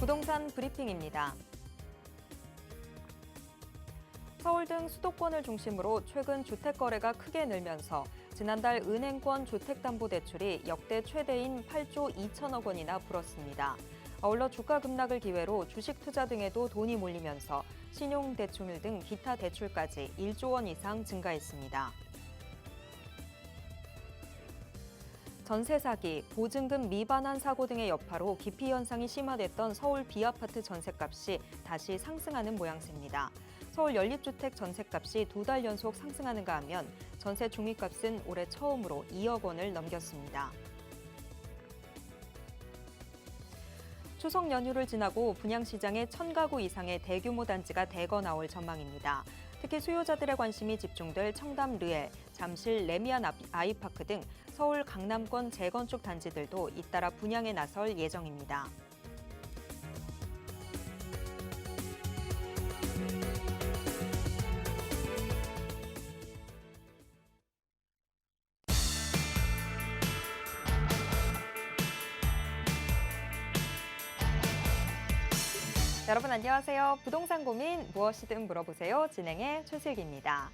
부동산 브리핑입니다. 서울 등 수도권을 중심으로 최근 주택 거래가 크게 늘면서 지난달 은행권 주택담보대출이 역대 최대인 8조 2천억 원이나 불었습니다. 아울러 주가 급락을 기회로 주식 투자 등에도 돈이 몰리면서 신용대출 등 기타 대출까지 1조 원 이상 증가했습니다. 전세 사기, 보증금 미반환 사고 등의 여파로 기피 현상이 심화됐던 서울 B아파트 전셋값이 다시 상승하는 모양새입니다. 서울 연립주택 전셋값이 2달 연속 상승하는가 하면 전세 중위값은 올해 처음으로 2억 원을 넘겼습니다. 추석 연휴를 지나고 분양시장에 1,000가구 이상의 대규모 단지가 대거 나올 전망입니다. 특히 수요자들의 관심이 집중될 청담 르엘, 잠실 레미안 아이파크 등 서울 강남권 재건축 단지들도 잇따라 분양에 나설 예정입니다. 여러분 안녕하세요. 부동산 고민 무엇이든 물어보세요. 진행의 최슬기입니다.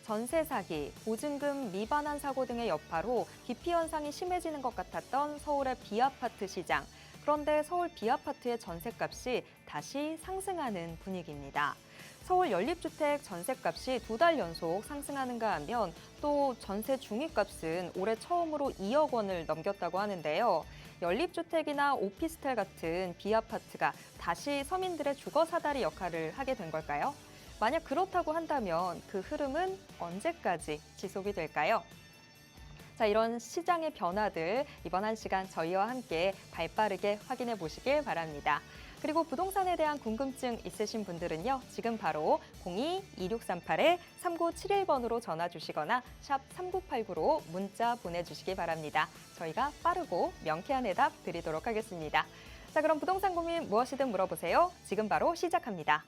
전세 사기, 보증금 미반환 사고 등의 여파로 기피 현상이 심해지는 것 같았던 서울의 B아파트 시장. 그런데 서울 B아파트의 전셋값이 다시 상승하는 분위기입니다. 서울 연립주택 전셋값이 2달 연속 상승하는가 하면 또 전세 중위값은 올해 처음으로 2억 원을 넘겼다고 하는데요. 연립주택이나 오피스텔 같은 B아파트가 다시 서민들의 주거 사다리 역할을 하게 된 걸까요? 만약 그렇다고 한다면 그 흐름은 언제까지 지속이 될까요? 자, 이런 시장의 변화들 이번 1시간 저희와 함께 발빠르게 확인해 보시길 바랍니다. 그리고 부동산에 대한 궁금증 있으신 분들은요. 지금 바로 02-2638-3971번으로 전화 주시거나 샵 3989로 문자 보내주시기 바랍니다. 저희가 빠르고 명쾌한 해답 드리도록 하겠습니다. 자, 그럼 부동산 고민 무엇이든 물어보세요. 지금 바로 시작합니다.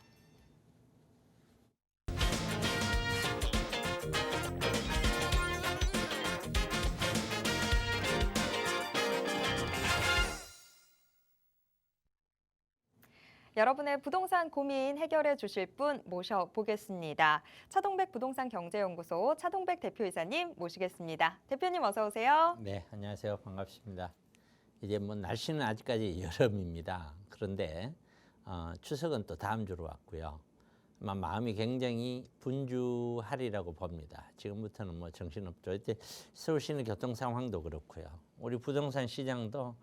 여러분의 부동산 고민 해결해 주실 분 모셔보겠습니다. 차동백 부동산 경제연구소 차동백 대표이사님 모시겠습니다. 대표님 어서 오세요. 네, 안녕하세요. 반갑습니다. 이제 뭐 날씨는 아직까지 여름입니다. 그런데 추석은 또 다음 주로 왔고요. 아마 마음이 굉장히 분주하리라고 봅니다. 지금부터는 뭐 정신없죠. 이때 서울시내 교통 상황도 그렇고요. 우리 부동산 시장도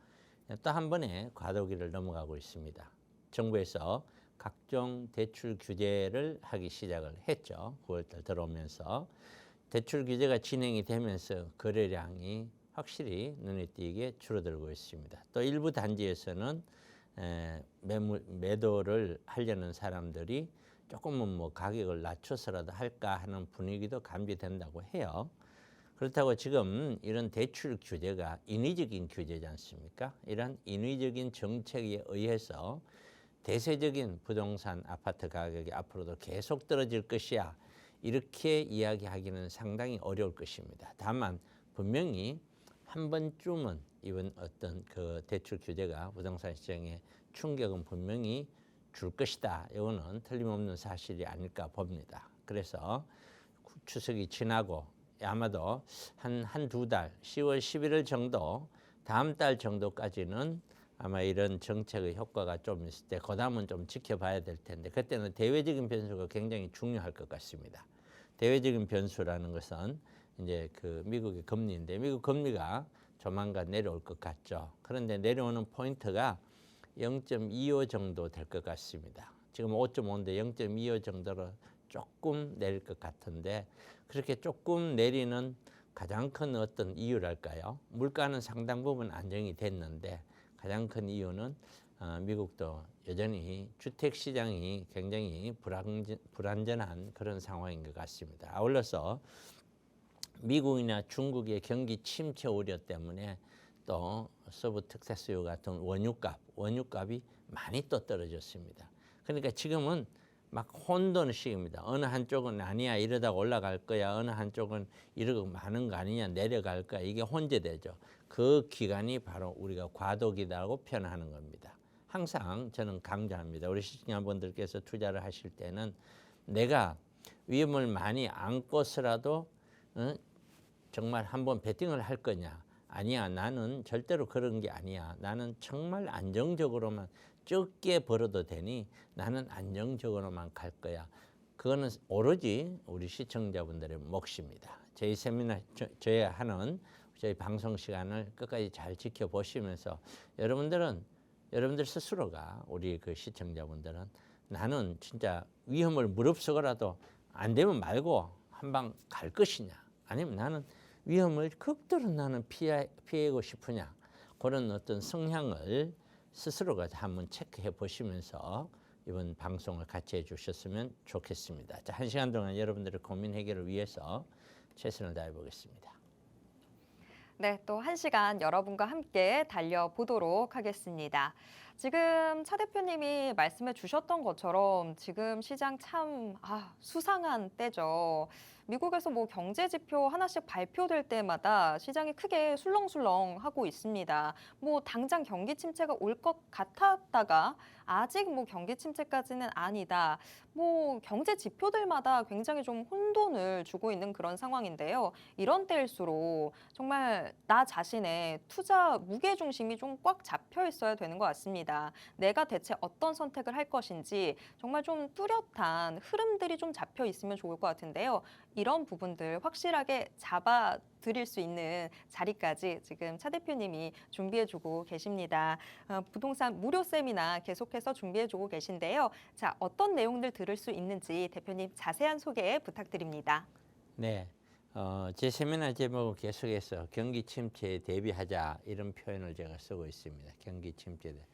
또 한 번에 과도기를 넘어가고 있습니다. 정부에서 각종 대출 규제를 하기 시작을 했죠. 9월달 들어오면서 대출 규제가 진행이 되면서 거래량이 확실히 눈에 띄게 줄어들고 있습니다. 또 일부 단지에서는 매도를 하려는 사람들이 조금은 뭐 가격을 낮춰서라도 할까 하는 분위기도 감지된다고 해요. 그렇다고 지금 이런 대출 규제가 인위적인 규제지 않습니까? 이런 인위적인 정책에 의해서 대세적인 부동산 아파트 가격이 앞으로도 계속 떨어질 것이야. 이렇게 이야기하기는 상당히 어려울 것입니다. 다만 분명히 한 번쯤은 이번 어떤 그 대출 규제가 부동산 시장에 충격은 분명히 줄 것이다. 이거는 틀림없는 사실이 아닐까 봅니다. 그래서 추석이 지나고 아마도 한두 달, 10월, 11월 정도, 다음 달 정도까지는 아마 이런 정책의 효과가 좀 있을 때 그다음은 좀 지켜봐야 될 텐데 그때는 대외적인 변수가 굉장히 중요할 것 같습니다. 대외적인 변수라는 것은 이제 그 미국의 금리인데 미국 금리가 조만간 내려올 것 같죠. 그런데 내려오는 포인트가 0.25 정도 될 것 같습니다. 지금 5.5인데 0.25 정도로 조금 내릴 것 같은데 그렇게 조금 내리는 가장 큰 어떤 이유랄까요? 물가는 상당 부분 안정이 됐는데 가장 큰 이유는 미국도 여전히 주택 시장이 굉장히 불안전한 그런 상황인 것 같습니다. 아울러서 미국이나 중국의 경기 침체 우려 때문에 또 서부 텍사스유 같은 원유값이 많이 또 떨어졌습니다. 그러니까 지금은 막 혼돈의 시기입니다. 어느 한쪽은 아니야 이러다가 올라갈 거야. 어느 한쪽은 이러고 많은 거 아니냐 내려갈 거야. 이게 혼재되죠. 그 기간이 바로 우리가 과도기라고 표현하는 겁니다. 항상 저는 강조합니다. 우리 시청자분들께서 투자를 하실 때는 내가 위험을 많이 안고서라도 정말 한번 베팅을 할 거냐? 아니야, 나는 절대로 그런 게 아니야. 나는 정말 안정적으로만 적게 벌어도 되니 나는 안정적으로만 갈 거야. 그거는 오로지 우리 시청자분들의 몫입니다. 저희 세미나, 저희 하는 저희 방송 시간을 끝까지 잘 지켜보시면서 여러분들 스스로가 우리 그 시청자분들은 나는 진짜 위험을 무릅쓰고라도 안 되면 말고 한 방 갈 것이냐, 아니면 나는 위험을 극도로 나는 피하고 싶으냐, 그런 어떤 성향을 스스로가 한번 체크해 보시면서 이번 방송을 같이 해주셨으면 좋겠습니다. 자, 1시간 동안 여러분들의 고민 해결을 위해서 최선을 다해 보겠습니다. 네, 또 1시간 여러분과 함께 달려보도록 하겠습니다. 지금 차 대표님이 말씀해 주셨던 것처럼 지금 시장 참 수상한 때죠. 미국에서 뭐 경제 지표 하나씩 발표될 때마다 시장이 크게 술렁술렁하고 있습니다. 뭐 당장 경기 침체가 올 것 같았다가 아직 뭐 경기 침체까지는 아니다. 뭐 경제 지표들마다 굉장히 좀 혼돈을 주고 있는 그런 상황인데요. 이런 때일수록 정말 나 자신의 투자 무게 중심이 좀 꽉 잡혀 있어야 되는 것 같습니다. 내가 대체 어떤 선택을 할 것인지 정말 좀 뚜렷한 흐름들이 좀 잡혀 있으면 좋을 것 같은데요. 이런 부분들 확실하게 잡아 드릴 수 있는 자리까지 지금 차 대표님이 준비해주고 계십니다. 부동산 무료 세미나 계속해서 준비해주고 계신데요. 자, 어떤 내용들 들을 수 있는지 대표님 자세한 소개 부탁드립니다. 네, 제 세미나 제목은 계속해서 경기 침체에 대비하자, 이런 표현을 제가 쓰고 있습니다. 경기 침체에 대해.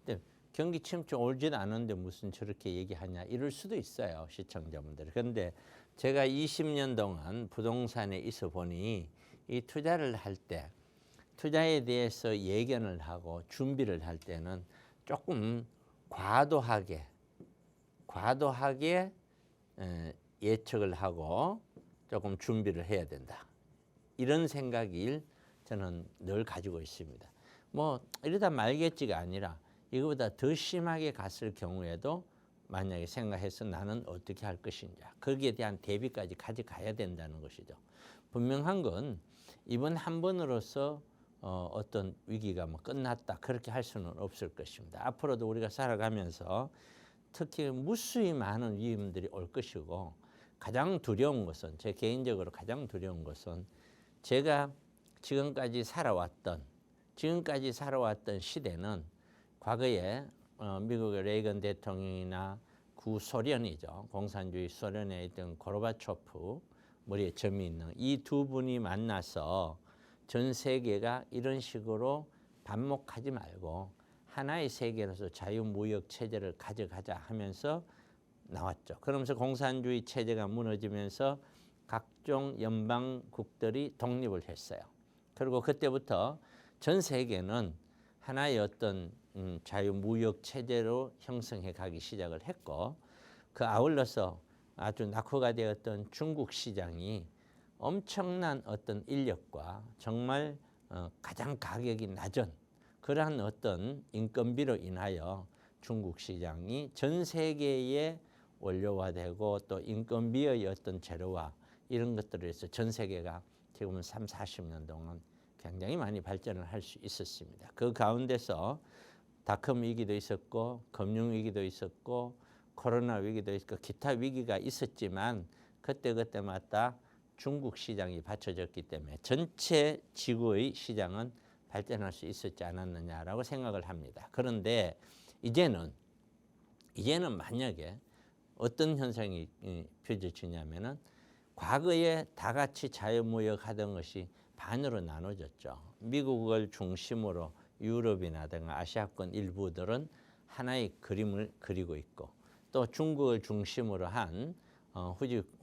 근데 경기 침체 오지도 않은데 무슨 저렇게 얘기하냐, 이럴 수도 있어요, 시청자분들. 그런데 제가 20년 동안 부동산에 있어 보니 이 투자를 할 때, 투자에 대해서 예견을 하고 준비를 할 때는 조금 과도하게 예측을 하고 조금 준비를 해야 된다, 이런 생각을 저는 늘 가지고 있습니다. 뭐 이러다 말겠지가 아니라 이거보다 더 심하게 갔을 경우에도 만약에 생각해서 나는 어떻게 할 것인가, 거기에 대한 대비까지 가져가야 된다는 것이죠. 분명한 건 이번 한 번으로서 어떤 위기가 뭐 끝났다, 그렇게 할 수는 없을 것입니다. 앞으로도 우리가 살아가면서 특히 무수히 많은 위험들이 올 것이고, 가장 두려운 것은, 제 개인적으로 가장 두려운 것은 제가 지금까지 살아왔던 시대는 과거에 미국의 레이건 대통령이나 구소련이죠. 공산주의 소련에 있던 고르바초프, 머리에 점이 있는 이 두 분이 만나서 전 세계가 이런 식으로 반목하지 말고 하나의 세계로서 자유무역 체제를 가져가자 하면서 나왔죠. 그러면서 공산주의 체제가 무너지면서 각종 연방국들이 독립을 했어요. 그리고 그때부터 전 세계는 하나의 어떤 자유무역 체제로 형성해 가기 시작을 했고, 그 아울러서 아주 낙후가 되었던 중국 시장이 엄청난 어떤 인력과 정말 가장 가격이 낮은 그러한 어떤 인건비로 인하여 중국 시장이 전 세계에 원료화되고, 또 인건비의 어떤 재료화, 이런 것들을 해서 전 세계가 지금 30-40년 동안 굉장히 많이 발전을 할 수 있었습니다. 그 가운데서 닷컴 위기도 있었고, 금융 위기도 있었고, 코로나 위기도 있었고, 기타 위기가 있었지만 그때마다 중국 시장이 받쳐졌기 때문에 전체 지구의 시장은 발전할 수 있었지 않았느냐라고 생각을 합니다. 그런데 이제는 만약에 어떤 현상이 펼쳐지냐면은, 과거에 다 같이 자유무역 하던 것이 반으로 나눠졌죠. 미국을 중심으로 유럽이나든가 아시아권 일부들은 하나의 그림을 그리고 있고, 또 중국을 중심으로 한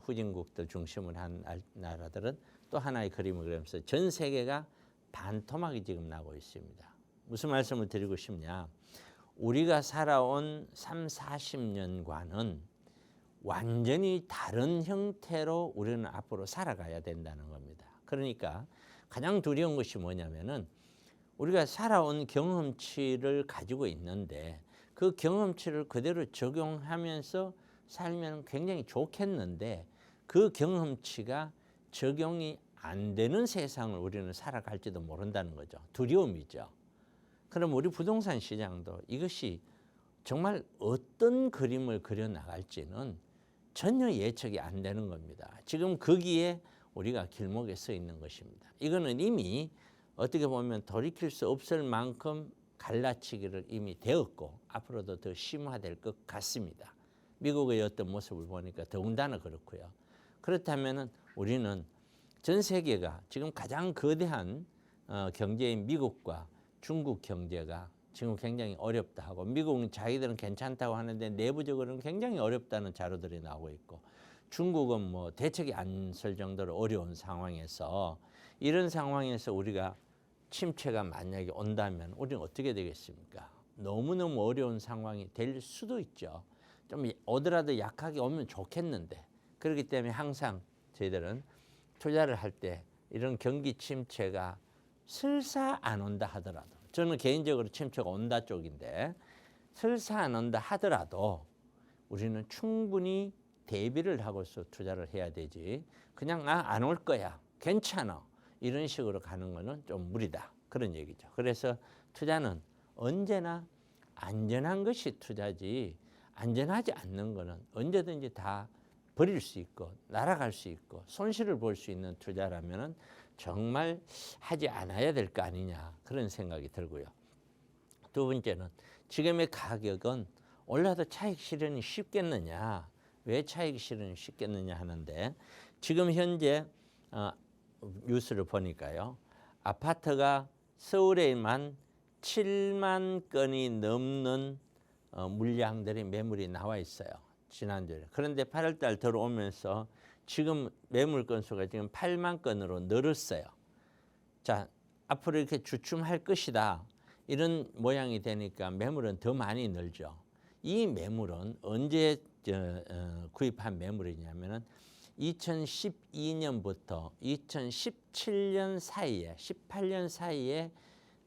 후진국들 중심으로 한 나라들은 또 하나의 그림을 그리면서 전 세계가 반토막이 지금 나고 있습니다. 무슨 말씀을 드리고 싶냐? 우리가 살아온 30-40년과는 완전히 다른 형태로 우리는 앞으로 살아가야 된다는 겁니다. 그러니까 가장 두려운 것이 뭐냐면은, 우리가 살아온 경험치를 가지고 있는데 그 경험치를 그대로 적용하면서 살면 굉장히 좋겠는데 그 경험치가 적용이 안 되는 세상을 우리는 살아갈지도 모른다는 거죠. 두려움이죠. 그럼 우리 부동산 시장도 이것이 정말 어떤 그림을 그려 나갈지는 전혀 예측이 안 되는 겁니다. 지금 거기에 우리가 길목에 서 있는 것입니다. 이거는 이미 어떻게 보면 돌이킬 수 없을 만큼 갈라치기를 이미 되었고 앞으로도 더 심화될 것 같습니다. 미국의 어떤 모습을 보니까 더군다나 그렇고요. 그렇다면 우리는 전 세계가 지금 가장 거대한 경제인 미국과 중국 경제가 지금 굉장히 어렵다 하고 미국은 자기들은 괜찮다고 하는데 내부적으로는 굉장히 어렵다는 자료들이 나오고 있고 중국은 뭐 대책이 안 설 정도로 어려운 상황에서 이런 상황에서 우리가 침체가 만약에 온다면 우리는 어떻게 되겠습니까? 너무너무 어려운 상황이 될 수도 있죠. 좀 오더라도 약하게 오면 좋겠는데 그렇기 때문에 항상 저희들은 투자를 할 때 이런 경기 침체가 설사 안 온다 하더라도 저는 개인적으로 침체가 온다 쪽인데 설사 안 온다 하더라도 우리는 충분히 대비를 하고서 투자를 해야 되지 그냥 안 올 거야 괜찮아 이런 식으로 가는 거는 좀 무리다 그런 얘기죠. 그래서 투자는 언제나 안전한 것이 투자지 안전하지 않는 거는 언제든지 다 버릴 수 있고 날아갈 수 있고 손실을 볼 수 있는 투자라면 정말 하지 않아야 될 거 아니냐 그런 생각이 들고요. 두 번째는 지금의 가격은 올라도 차익 실현이 쉽겠느냐 왜 차익 실현이 쉽겠느냐 하는데 지금 현재 뉴스를 보니까요. 아파트가 서울에만 7만 건이 넘는 물량들이 매물이 나와 있어요. 지난주에. 그런데 8월 달 들어오면서 지금 매물 건수가 지금 8만 건으로 늘었어요. 자, 앞으로 이렇게 주춤할 것이다. 이런 모양이 되니까 매물은 더 많이 늘죠. 이 매물은 언제 구입한 매물이냐면은 2012년부터 2017년 사이에 18년 사이에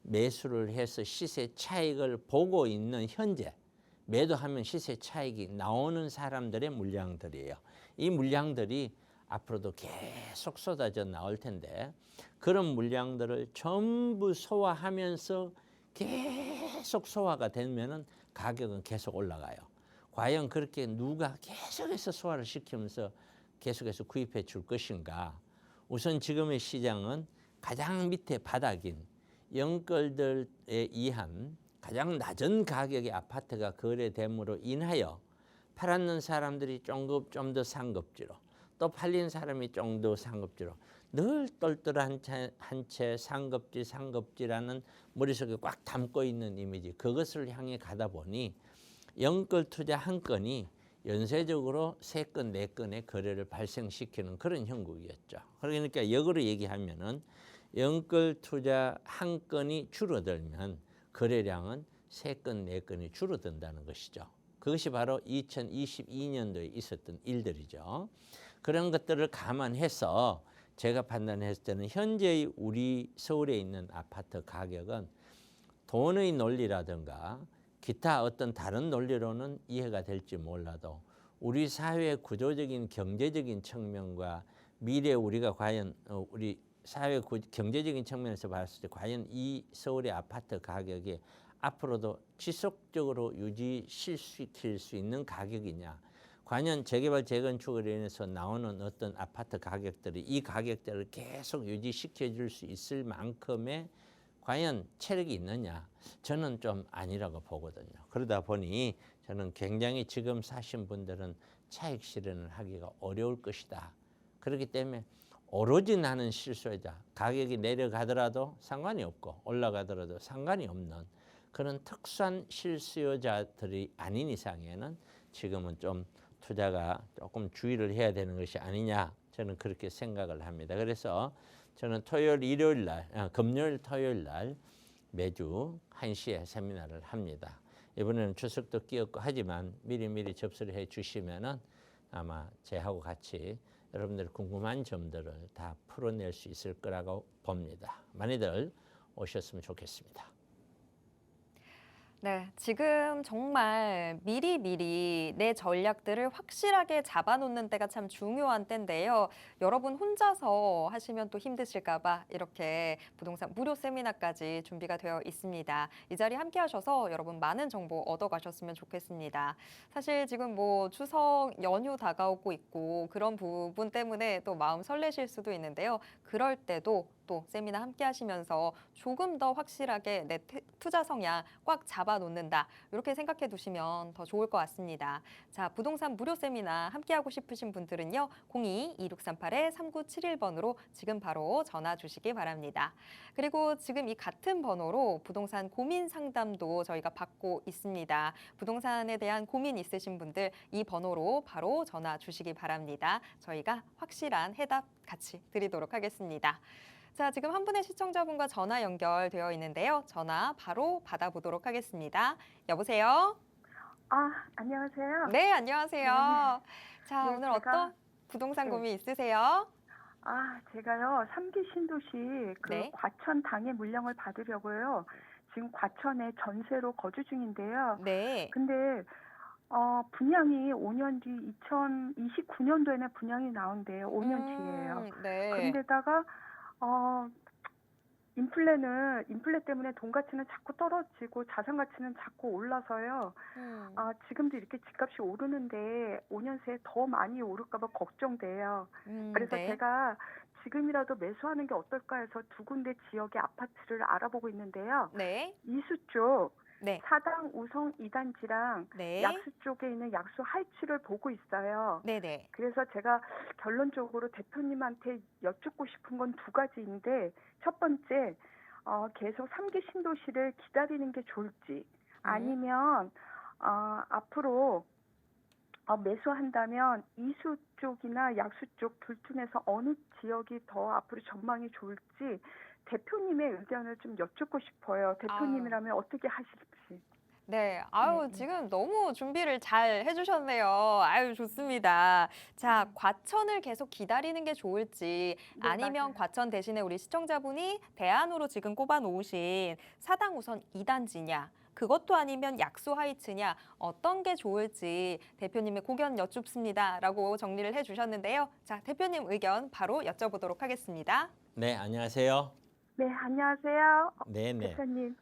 매수를 해서 시세 차익을 보고 있는 현재 매도하면 시세 차익이 나오는 사람들의 물량들이에요. 이 물량들이 앞으로도 계속 쏟아져 나올 텐데 그런 물량들을 전부 소화하면서 계속 소화가 되면은 가격은 계속 올라가요. 과연 그렇게 누가 계속해서 소화를 시키면서 계속해서 구입해 줄 것인가? 우선 지금의 시장은 가장 밑에 바닥인 영끌들에 의한 가장 낮은 가격의 아파트가 거래됨으로 인하여 팔았는 사람들이 좀 더 상급지로 또 팔린 사람이 좀 더 상급지로 늘 똘똘한 한 채 상급지라는 머릿속에 꽉 담고 있는 이미지 그것을 향해 가다 보니 영끌 투자 한 건이 연쇄적으로 3건, 4건의 거래를 발생시키는 그런 형국이었죠. 그러니까 역으로 얘기하면은 영끌 투자 한 건이 줄어들면 거래량은 3건, 4건이 줄어든다는 것이죠. 그것이 바로 2022년도에 있었던 일들이죠. 그런 것들을 감안해서 제가 판단했을 때는 현재의 우리 서울에 있는 아파트 가격은 돈의 논리라든가 기타 어떤 다른 논리로는 이해가 될지 몰라도 우리 사회의 구조적인 경제적인 측면과 미래 우리가 과연 우리 사회 경제적인 측면에서 봤을 때 과연 이 서울의 아파트 가격이 앞으로도 지속적으로 유지시킬 수 있는 가격이냐. 과연 재개발 재건축으로 인해서 나오는 어떤 아파트 가격들이 이 가격대를 계속 유지시켜 줄 수 있을 만큼의 과연 체력이 있느냐? 저는 좀 아니라고 보거든요. 그러다 보니 저는 굉장히 지금 사신 분들은 차익 실현을 하기가 어려울 것이다. 그렇기 때문에 오로지 나는 실수요자, 가격이 내려가더라도 상관이 없고 올라가더라도 상관이 없는 그런 특수한 실수요자들이 아닌 이상에는 지금은 좀 투자가 조금 주의를 해야 되는 것이 아니냐 저는 그렇게 생각을 합니다. 그래서 저는 토요일, 일요일 날, 금요일, 토요일 날 매주 1시에 세미나를 합니다. 이번에는 추석도 끼었고 하지만 미리미리 접수를 해 주시면은 아마 저하고 같이 여러분들 궁금한 점들을 다 풀어낼 수 있을 거라고 봅니다. 많이들 오셨으면 좋겠습니다. 네, 지금 정말 미리미리 내 전략들을 확실하게 잡아놓는 때가 참 중요한 때인데요. 여러분 혼자서 하시면 또 힘드실까 봐 이렇게 부동산 무료 세미나까지 준비가 되어 있습니다. 이 자리 함께 하셔서 여러분 많은 정보 얻어가셨으면 좋겠습니다. 사실 지금 뭐 추석 연휴 다가오고 있고 그런 부분 때문에 또 마음 설레실 수도 있는데요. 그럴 때도 또 세미나 함께 하시면서 조금 더 확실하게 내 투자 성향 꽉 잡아놓는다. 이렇게 생각해 두시면 더 좋을 것 같습니다. 자, 부동산 무료 세미나 함께 하고 싶으신 분들은요. 02-2638-3971번으로 지금 바로 전화 주시기 바랍니다. 그리고 지금 이 같은 번호로 부동산 고민 상담도 저희가 받고 있습니다. 부동산에 대한 고민 있으신 분들 이 번호로 바로 전화 주시기 바랍니다. 저희가 확실한 해답 같이 드리도록 하겠습니다. 자, 지금 한 분의 시청자분과 전화 연결되어 있는데요. 전화 바로 받아보도록 하겠습니다. 여보세요? 안녕하세요. 네, 안녕하세요. 자, 네, 오늘 제가- 어떤 부동산 네. 고민 있으세요? 제가요, 3기 신도시 네. 과천 당해 물량을 받으려고요. 지금 과천에 전세로 거주 중인데요. 네. 근데, 분양이 5년 뒤 2029년도에는 분양이 나온대요. 5년 뒤에요. 네. 그런데다가, 인플레 때문에 돈 가치는 자꾸 떨어지고 자산 가치는 자꾸 올라서요. 지금도 이렇게 집값이 오르는데 5년 새에 더 많이 오를까 봐 걱정돼요. 그래서 네. 제가 지금이라도 매수하는 게 어떨까 해서 두 군데 지역의 아파트를 알아보고 있는데요. 네. 이수 쪽 네. 사당 우성 2단지랑 네. 약수 쪽에 있는 약수 하이츠를 보고 있어요. 네네. 그래서 제가 결론적으로 대표님한테 여쭙고 싶은 건 두 가지인데, 첫 번째, 계속 3기 신도시를 기다리는 게 좋을지, 아니면 앞으로 매수한다면 이수 쪽이나 약수 쪽 둘 중에서 어느 지역이 더 앞으로 전망이 좋을지 대표님의 의견을 좀 여쭙고 싶어요. 대표님이라면 어떻게 하실지. 네, 네. 지금 너무 준비를 잘 해주셨네요. 좋습니다. 자, 과천을 계속 기다리는 게 좋을지, 네, 아니면 맞아요. 과천 대신에 우리 시청자분이 대안으로 지금 꼽아 놓으신 사당 우선 2단지냐, 그것도 아니면 약수 하이츠냐, 어떤 게 좋을지 대표님의 고견 여쭙습니다. 라고 정리를 해주셨는데요. 자, 대표님 의견 바로 여쭤보도록 하겠습니다. 네, 안녕하세요. 네, 안녕하세요. 네네. 대표님.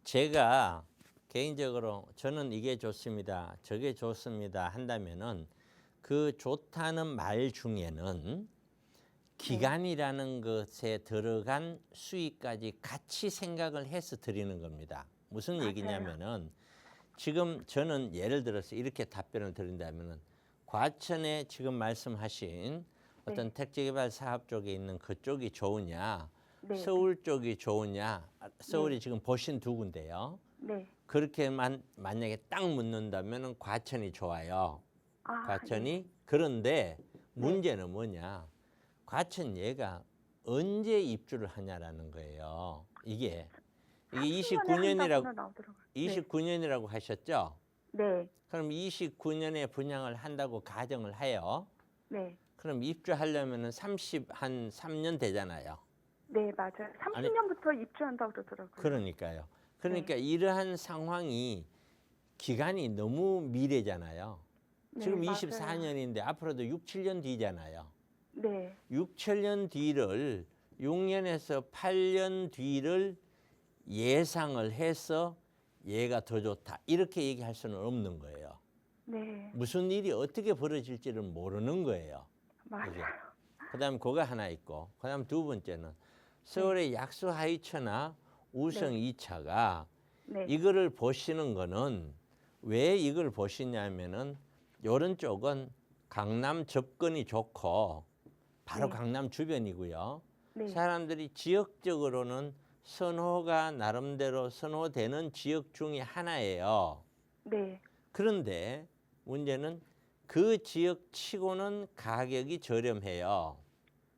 제가 개인적으로 저는 이게 좋습니다, 저게 좋습니다 한다면은 그 좋다는 말 중에는 기간이라는 것에 들어간 수익까지 같이 생각을 해서 드리는 겁니다. 무슨 맞아요. 얘기냐면은 지금 저는 예를 들어서 이렇게 답변을 드린다면은 과천에 지금 말씀하신 어떤 택지개발 사업 쪽에 있는 그쪽이 좋으냐, 네. 서울 쪽이 좋으냐, 서울이 네. 지금 보신 두 군데요. 네. 그렇게만 만약에 딱 묻는다면 과천이 좋아요. 과천이. 예. 그런데 문제는 뭐냐. 과천 얘가 언제 입주를 하냐라는 거예요. 이게 29년이라고 나오더라고요. 29년이라고 하셨죠? 네. 그럼 29년에 분양을 한다고 가정을 해요. 네. 그럼 입주하려면은 한 3년 되잖아요. 네, 맞아요. 30년부터 입주한다고 그러더라고요. 그러니까요. 그러니까 네. 이러한 상황이 기간이 너무 미래잖아요. 네, 지금 맞아요. 24년인데 앞으로도 6, 7년 뒤잖아요. 네. 6, 7년 뒤를 6년에서 8년 뒤를 예상을 해서 얘가 더 좋다, 이렇게 얘기할 수는 없는 거예요. 네. 무슨 일이 어떻게 벌어질지를 모르는 거예요. 맞아요. 그다음 그거 하나 있고, 그다음 두 번째는 서울의 약수 하이처나 우성 네. 2차가 네. 이거를 보시는 거는 왜 이걸 보시냐면은 요런 쪽은 강남 접근이 좋고 바로 네. 강남 주변이고요. 네. 사람들이 지역적으로는 선호가 나름대로 선호되는 지역 중에 하나예요. 네. 그런데 문제는 그 지역 치고는 가격이 저렴해요.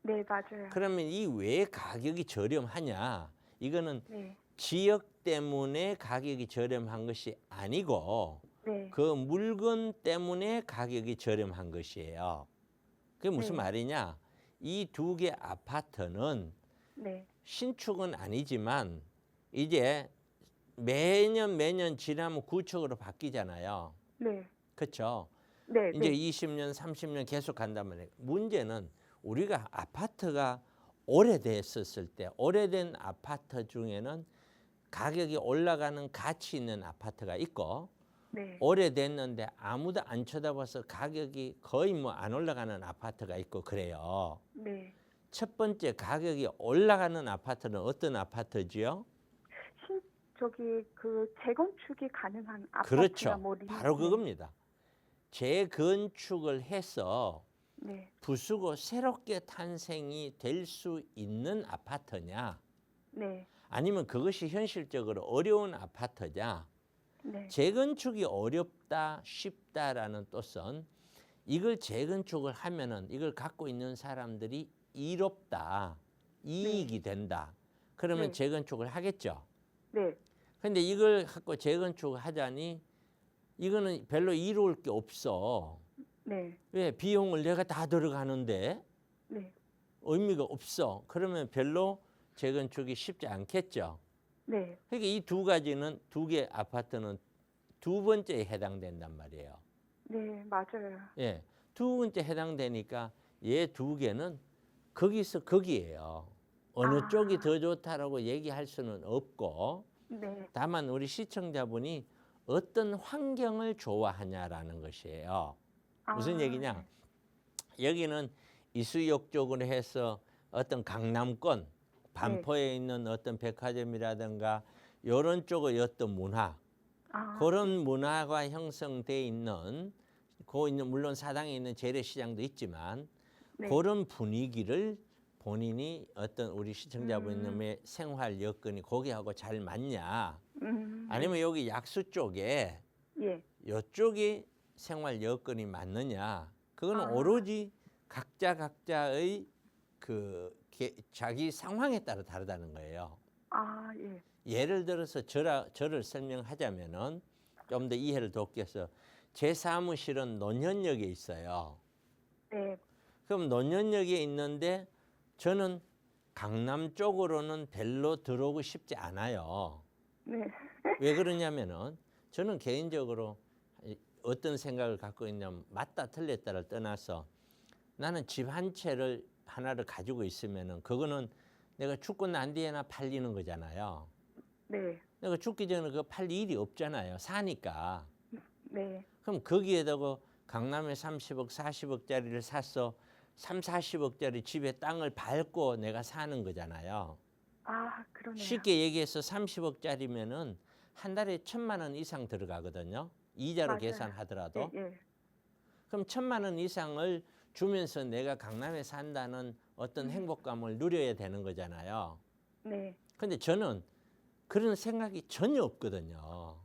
네, 맞아요. 그러면 이 왜 가격이 저렴하냐? 이거는 네. 지역 때문에 가격이 저렴한 것이 아니고 네. 그 물건 때문에 가격이 저렴한 것이에요. 그게 무슨 네. 말이냐? 이 두 개 아파트는 네. 신축은 아니지만 이제 매년 지나면 구축으로 바뀌잖아요. 네. 그렇죠? 네. 이제 네. 20년, 30년 계속 간단 말이에요. 문제는 우리가 아파트가 오래됐었을 때 오래된 아파트 중에는 가격이 올라가는 가치 있는 아파트가 있고 네. 오래됐는데 아무도 안 쳐다봐서 가격이 거의 뭐 안 올라가는 아파트가 있고 그래요. 네. 첫 번째 가격이 올라가는 아파트는 어떤 아파트지요? 신 저기 그 재건축이 가능한 아파트나 그렇죠. 뭐 바로 네. 그겁니다. 재건축을 해서 네. 부수고 새롭게 탄생이 될 수 있는 아파트냐 네. 아니면 그것이 현실적으로 어려운 아파트냐. 네. 재건축이 어렵다 쉽다라는 뜻은 이걸 재건축을 하면은 이걸 갖고 있는 사람들이 이롭다 이익이 된다 그러면 네. 재건축을 하겠죠. 네. 근데 이걸 갖고 재건축을 하자니 이거는 별로 이로울 게 없어. 네. 왜? 비용을 내가 다 들어가는데 네. 의미가 없어. 그러면 별로 재건축이 쉽지 않겠죠. 네. 그러니까 이 두 가지는 두 개 아파트는 두 번째에 해당된단 말이에요. 네. 맞아요. 예, 두 번째 해당되니까 얘 두 개는 거기서 거기에요. 어느 쪽이 더 좋다라고 얘기할 수는 없고 네. 다만 우리 시청자분이 어떤 환경을 좋아하냐라는 것이에요. 무슨 얘기냐? 여기는 이수역 쪽으로 해서 어떤 강남권 반포에 있는 어떤 백화점이라든가 이런 쪽의 어떤 문화 그런 문화가 형성돼 있는 물론 사당에 있는 재래시장도 있지만 네. 그런 분위기를 본인이 어떤 우리 시청자분의 생활 여건이 거기하고 잘 맞냐 아니면 여기 약수 쪽에 예. 이쪽이 생활 여건이 맞느냐 그거는 오로지 각자의 자기 상황에 따라 다르다는 거예요. 예. 예를 들어서 저를 설명하자면은 좀 더 이해를 돕기 위해서 제 사무실은 논현역에 있어요. 네. 그럼 논현역에 있는데 저는 강남 쪽으로는 별로 들어오고 싶지 않아요. 네. 왜 그러냐면은 저는 개인적으로 어떤 생각을 갖고 있냐면 맞다 틀렸다를 떠나서 나는 집 한 채를 하나를 가지고 있으면은 그거는 내가 죽고 난 뒤에나 팔리는 거잖아요. 네. 내가 죽기 전에 그거 팔 일이 없잖아요. 사니까. 네. 그럼 거기에다가 강남에 30억, 40억짜리를 샀어. 3, 40억짜리 집에 땅을 밟고 내가 사는 거잖아요. 그러네요. 쉽게 얘기해서 30억짜리면은 한 달에 1,000만 원 이상 들어가거든요. 이자로 맞아요. 계산하더라도. 예. 그럼 1,000만 원 이상을 주면서 내가 강남에 산다는 어떤 행복감을 누려야 되는 거잖아요. 네. 근데 저는 그런 생각이 전혀 없거든요.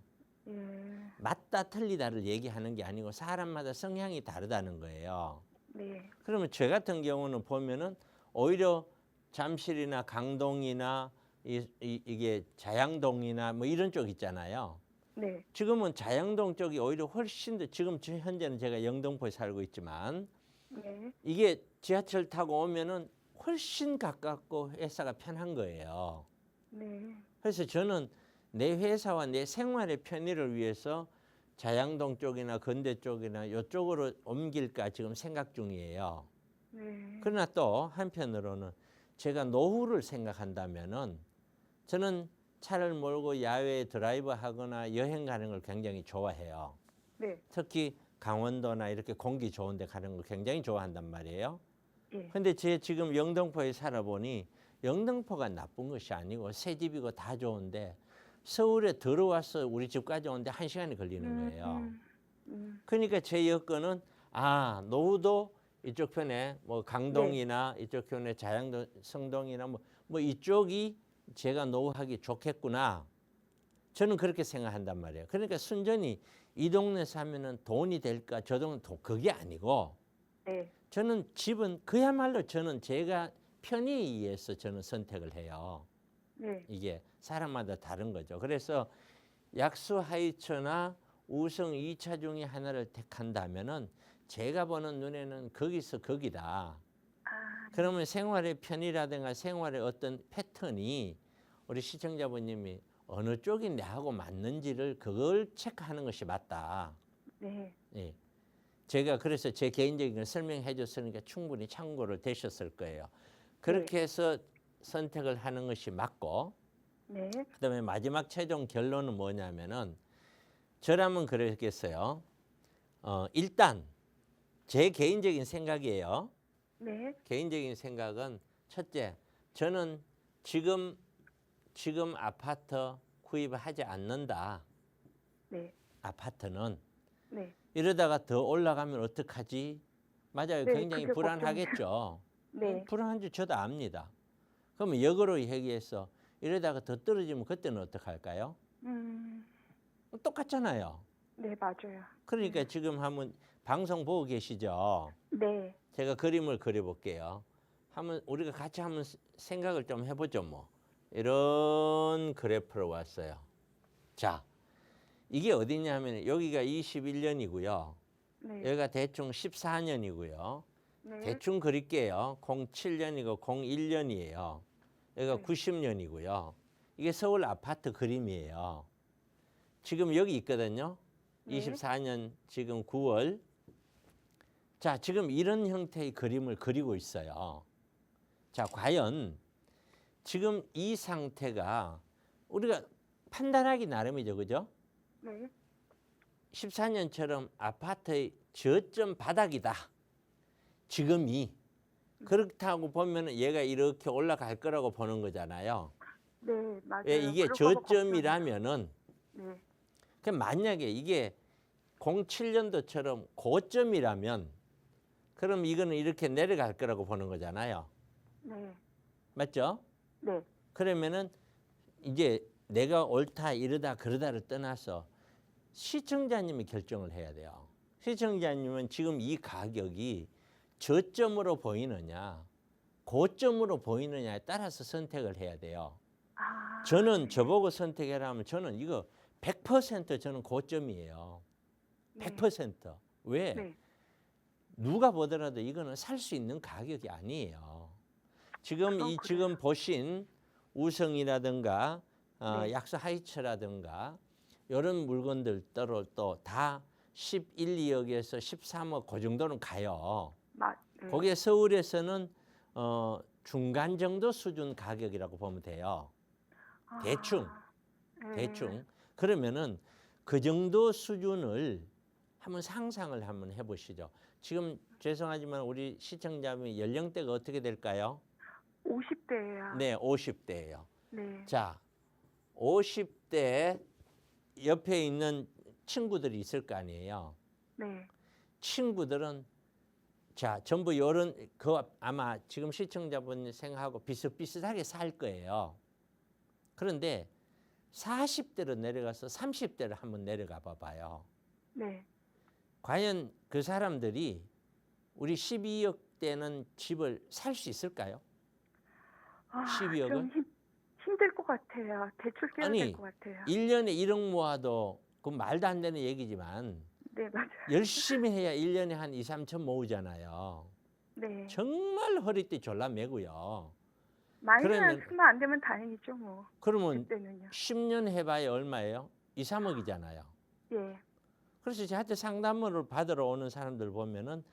예. 맞다 틀리다를 얘기하는 게 아니고 사람마다 성향이 다르다는 거예요. 네. 그러면 저 같은 경우는 보면은 오히려 잠실이나 강동이나 이게 자양동이나 뭐 이런 쪽 있잖아요. 네. 지금은 자양동 쪽이 오히려 훨씬 더 지금 현재는 제가 영등포에 살고 있지만 네. 이게 지하철 타고 오면은 훨씬 가깝고 회사가 편한 거예요. 네. 그래서 저는 내 회사와 내 생활의 편의를 위해서 자양동 쪽이나 건대 쪽이나 이쪽으로 옮길까 지금 생각 중이에요. 네. 그러나 또 한편으로는 제가 노후를 생각한다면은 저는 차를 몰고 야외에 드라이브 하거나 여행 가는 걸 굉장히 좋아해요. 네. 특히 강원도나 이렇게 공기 좋은 데 가는 걸 굉장히 좋아한단 말이에요. 예. 근데 제 지금 영등포에 살아보니 영등포가 나쁜 것이 아니고 새 집이고 다 좋은데 서울에 들어와서 우리 집까지 오는데 1시간이 걸리는 거예요. 그러니까 제 여건은 노후도 이쪽 편에 뭐 강동이나 이쪽 편에 자양동, 성동이나 뭐 이쪽이 제가 노후하기 좋겠구나. 저는 그렇게 생각한단 말이에요. 그러니까 순전히 이 동네 사면은 돈이 될까 저 동네 그게 아니고 네. 저는 집은 그야말로 저는 제가 편의에 의해서 저는 선택을 해요. 네. 이게 사람마다 다른 거죠. 그래서 약수 하이처나 우성 2차 중에 하나를 택한다면은 제가 보는 눈에는 거기서 거기다. 그러면 생활의 편의라든가 생활의 어떤 패턴이 우리 시청자분님이 어느 쪽이 내하고 맞는지를 그걸 체크하는 것이 맞다. 네. 예. 제가 그래서 제 개인적인 걸 설명해 줬으니까 충분히 참고를 되셨을 거예요. 그렇게 해서 선택을 하는 것이 맞고, 네. 그다음에 마지막 최종 결론은 뭐냐면은 저라면 그러겠어요. 일단 제 개인적인 생각이에요. 네. 개인적인 생각은 첫째, 저는 지금 아파트 구입을 하지 않는다. 네. 아파트는 네. 이러다가 더 올라가면 어떡하지? 맞아요. 네, 굉장히 그게 불안하겠죠. 네. 불안한 줄 저도 압니다. 그러면 역으로 얘기해서 이러다가 더 떨어지면 그때는 어떡할까요? 똑같잖아요. 네, 맞아요. 그러니까 지금 한번 방송 보고 계시죠? 네. 제가 그림을 그려볼게요. 한번 우리가 같이 한번 생각을 좀 해보죠. 뭐 이런 그래프로 왔어요. 자, 이게 어디냐면 여기가 21년이고요. 네. 여기가 대충 14년이고요. 네. 대충 그릴게요. 07년이고 01년이에요. 여기가 네. 90년이고요. 이게 서울 아파트 그림이에요. 지금 여기 있거든요. 네. 24년 지금 9월. 자, 지금 이런 형태의 그림을 그리고 있어요. 자, 과연 지금 이 상태가 우리가 판단하기 나름이죠. 그죠? 네. 14년처럼 아파트의 저점 바닥이다. 지금이. 그렇다고 보면 얘가 이렇게 올라갈 거라고 보는 거잖아요. 네, 맞아요. 왜 이게 그럴까 봐 저점이라면은 걱정이에요. 네. 그 만약에 이게 07년도처럼 고점이라면 그럼 이거는 이렇게 내려갈 거라고 보는 거잖아요. 네. 맞죠? 네. 그러면은 이제 내가 옳다 이러다 그러다를 떠나서 시청자님이 결정을 해야 돼요. 시청자님은 지금 이 가격이 저점으로 보이느냐 고점으로 보이느냐에 따라서 선택을 해야 돼요. 아. 저는 네. 저보고 선택해라면 저는 이거 100% 저는 고점이에요. 네. 100%. 왜? 네. 누가 보더라도 이거는 살 수 있는 가격이 아니에요. 지금 그건 이 그래요. 지금 보신 우성이라든가 네. 약수 하이츠라든가 이런 물건들도 또 다 11, 2억에서 13억 그 정도는 가요. 네. 거기에 서울에서는 중간 정도 수준 가격이라고 보면 돼요. 아. 대충. 네. 대충. 그러면은 그 정도 수준을 한번 상상을 한번 해보시죠. 지금 죄송하지만 우리 시청자분 연령대가 어떻게 될까요? 50대예요. 네, 50대예요. 네. 자, 50대 옆에 있는 친구들이 있을 거 아니에요. 네. 친구들은 자, 전부 요런 그 아마 지금 시청자분 생각하고 비슷비슷하게 살 거예요. 그런데 40대로 내려가서 30대를 한번 내려가 봐봐요. 네. 과연 그 사람들이 우리 12억대는 집을 살 수 있을까요? 아, 12억을? 좀 힘들 것 같아요. 대출 깨야 아니, 될 것 같아요. 1년에 1억 모아도 그 말도 안 되는 얘기지만 네, 맞아요. 열심히 해야 1년에 한 2, 3천 모으잖아요. 네. 정말 허리띠 졸라매고요. 마이너스 그러면- 쓰면 안 되면 다행이죠, 뭐. 그러면 그때는요. 10년 해봐야 얼마예요? 2, 3억이잖아요. 예. 그래서 저한테 상담을 받으러 오는 사람들 보면은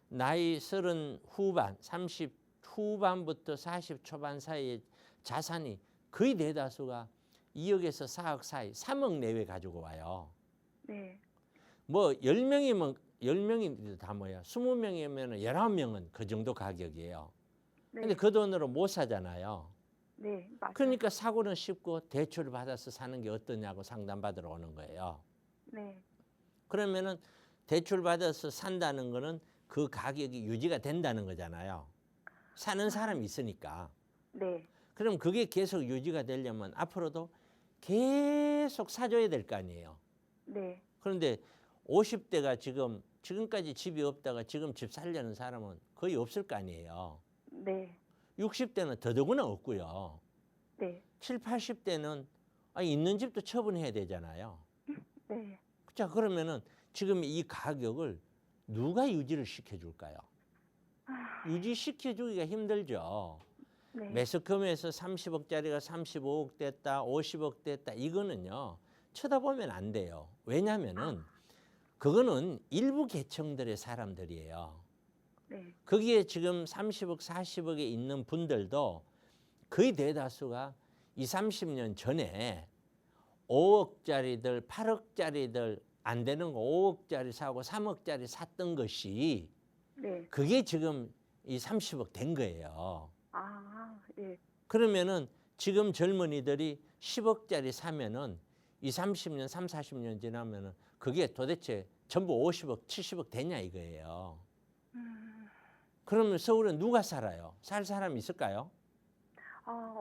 나이 30 후반, 30 후반부터 40 초반 사이에 자산이 거의 대다수가 2억에서 4억 사이, 3억 내외 가지고 와요. 네. 뭐 10명이면 10명이 다 뭐야? 20명이면 19명은 그 정도 가격이에요. 네. 근데 그 돈으로 못 사잖아요. 네, 맞아요. 그러니까 사고는 쉽고 대출을 받아서 사는 게 어떠냐고 상담받으러 오는 거예요. 네. 그러면은 대출 받아서 산다는 거는 그 가격이 유지가 된다는 거잖아요. 사는 사람이 있으니까. 네. 그럼 그게 계속 유지가 되려면 앞으로도 계속 사줘야 될 거 아니에요. 네. 그런데 50대가 지금까지 집이 없다가 지금 집 살려는 사람은 거의 없을 거 아니에요. 네. 60대는 더더구나 없고요. 네. 7, 80대는 있는 집도 처분해야 되잖아요. 네. 자, 그러면은 지금 이 가격을 누가 유지를 시켜줄까요? 아, 유지시켜주기가 힘들죠. 네. 매스컴에서 30억짜리가 35억 됐다, 50억 됐다. 이거는요. 쳐다보면 안 돼요. 왜냐하면은 그거는 일부 계층들의 사람들이에요. 네. 거기에 지금 30억, 40억에 있는 분들도 거의 대다수가 20, 30년 전에 5억짜리들, 8억짜리들 안 되는 거 5억짜리 사고 3억짜리 샀던 것이 네. 그게 지금 이 30억 된 거예요. 예. 그러면은 지금 젊은이들이 10억짜리 사면은 20, 30년, 3, 40년 지나면은 그게 도대체 전부 50억, 70억 되냐 이거예요. 그러면 서울에 누가 살아요? 살 사람 있을까요?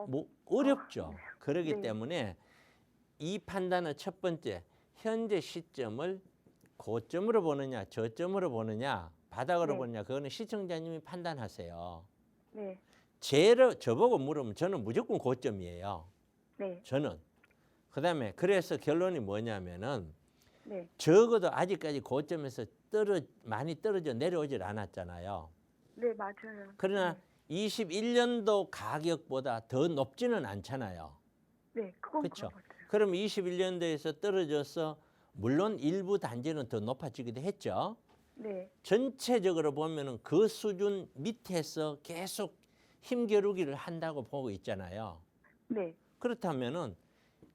뭐 어렵죠. 그렇기 네. 때문에 이 판단은 첫 번째, 현재 시점을 고점으로 보느냐, 저점으로 보느냐, 바닥으로 네. 보느냐, 그거는 시청자님이 판단하세요. 네. 저보고 물으면 저는 무조건 고점이에요. 네. 저는. 그다음에 그래서 결론이 뭐냐면은 네. 적어도 아직까지 고점에서 많이 떨어져 내려오질 않았잖아요. 네, 맞아요. 그러나 21년도 가격보다 더 높지는 않잖아요. 네, 그건 그렇죠. 그런 것 같아요. 그럼 21년도에서 떨어져서 물론 일부 단지는 더 높아지기도 했죠. 네. 전체적으로 보면은 그 수준 밑에서 계속 힘겨루기를 한다고 보고 있잖아요. 네. 그렇다면은